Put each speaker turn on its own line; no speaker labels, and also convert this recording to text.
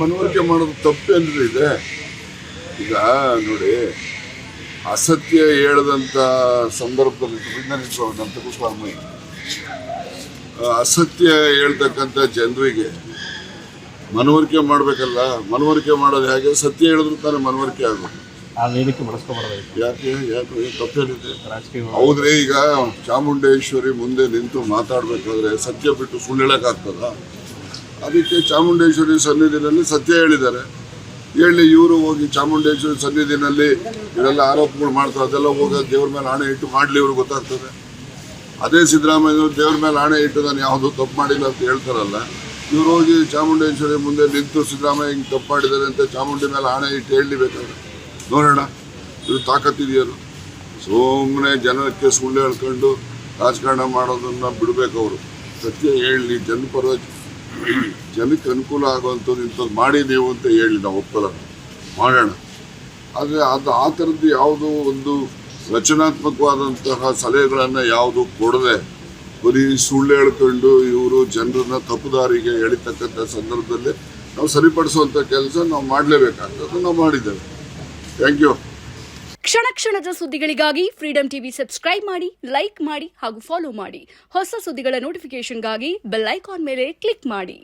ಮನವರಿಕೆ ಮಾಡೋದು ತಪ್ಪೇನ್ರಿ ಇದೆ. ಈಗ ನೋಡಿ, ಅಸತ್ಯ ಹೇಳದಂಥ ಸಂದರ್ಭದಲ್ಲಿ ಅಸತ್ಯ ಹೇಳ್ತಕ್ಕಂಥ ಜನರಿಗೆ ಮನವರಿಕೆ ಮಾಡಬೇಕಲ್ಲ. ಮನವರಿಕೆ ಮಾಡೋದು ಹೇಗೆ? ಸತ್ಯ ಹೇಳಿದ್ರು ತಾನೇ ಮನವರಿಕೆ ಆಗೋದು. ಯಾಕೆ ತಪ್ಪೇನಿದೆ? ಹೌದ್ರಿ, ಈಗ ಚಾಮುಂಡೇಶ್ವರಿ ಮುಂದೆ ನಿಂತು ಮಾತಾಡಬೇಕಾದ್ರೆ ಸತ್ಯ ಬಿಟ್ಟು ಸುಳ್ಳು ಹೇಳೋಕ್ಕಾಗ್ತದ? ಅದಕ್ಕೆ ಚಾಮುಂಡೇಶ್ವರಿ ಸನ್ನಿಧಿನಲ್ಲಿ ಸತ್ಯ ಹೇಳಿದ್ದಾರೆ. ಹೇಳಿ ಇವರು ಹೋಗಿ ಚಾಮುಂಡೇಶ್ವರಿ ಸನ್ನಿಧಿನಲ್ಲಿ ಇವರೆಲ್ಲ ಆರೋಪಗಳು ಮಾಡ್ತಾರೆ, ಅದೆಲ್ಲ ಹೋಗಿ ದೇವ್ರ ಮೇಲೆ ಆಣೆ ಇಟ್ಟು ಮಾಡಲಿ ಇವ್ರಿಗೆ ಗೊತ್ತಾಗ್ತದೆ. ಅದೇ ಸಿದ್ದರಾಮಯ್ಯವರು ದೇವ್ರ ಮೇಲೆ ಆಣೆ ಇಟ್ಟು ನಾನು ಯಾವುದೂ ತಪ್ಪು ಮಾಡಿಲ್ಲ ಅಂತ ಹೇಳ್ತಾರಲ್ಲ, ಇವ್ರು ಹೋಗಿ ಚಾಮುಂಡೇಶ್ವರಿ ಮುಂದೆ ನಿಂತು ಸಿದ್ದರಾಮಯ್ಯ ಹಿಂಗೆ ತಪ್ಪು ಮಾಡಿದ್ದಾರೆ ಅಂತ ಚಾಮುಂಡಿ ಮೇಲೆ ಆಣೆ ಇಟ್ಟು ಹೇಳಲಿ ಬೇಕಾದ್ರೆ ನೋಡೋಣ ಇವ್ರು ತಾಕತ್ತಿದೆಯರು. ಸುಮ್ಮನೆ ಜನಕ್ಕೆ ಸುಳ್ಳು ಹೇಳ್ಕೊಂಡು ರಾಜಕಾರಣ ಮಾಡೋದನ್ನು ಬಿಡಬೇಕು. ಅವರು ಸತ್ಯ ಹೇಳಲಿ, ಜನಪರವಾಗಿ ಜನಕ್ಕೆ ಅನುಕೂಲ ಆಗುವಂಥದ್ದು ಇಂಥದ್ದು ಮಾಡಿ ನೀವು ಅಂತ ಹೇಳಿ ನಾವು ಒಪ್ಪಲ್ಲ, ಮಾಡೋಣ. ಆದರೆ ಅದು ಆ ಥರದ್ದು ಯಾವುದೋ ಒಂದು ರಚನಾತ್ಮಕವಾದಂತಹ ಸಲಹೆಗಳನ್ನು ಯಾವುದು ಕೊಡದೆ ಬರೀ ಸುಳ್ಳು ಹೇಳ್ಕೊಂಡು ಇವರು ಜನರನ್ನ ತಪ್ಪುದಾರಿಗೆ ಎಳಿತಕ್ಕಂಥ ಸಂದರ್ಭದಲ್ಲಿ ನಾವು ಸರಿಪಡಿಸುವಂಥ ಕೆಲಸ ನಾವು ಮಾಡಲೇಬೇಕಾಗ್ತದೆ. ನಾವು ಮಾಡಿದ್ದೇವೆ. Thank you.
ಕ್ಷಣ ಕ್ಷಣದ ಸುದ್ದಿಗಳಿಗಾಗಿ ಫ್ರೀಡಂ ಟಿವಿ ಸಬ್ಸ್ಕ್ರೈಬ್ ಮಾಡಿ, ಲೈಕ್ ಮಾಡಿ ಹಾಗೂ ಫಾಲೋ ಮಾಡಿ. ಹೊಸ ಸುದ್ದಿಗಳ ನೋಟಿಫಿಕೇಶನ್ಗಾಗಿ ಬೆಲ್ ಐಕಾನ್ ಮೇಲೆ ಕ್ಲಿಕ್ ಮಾಡಿ.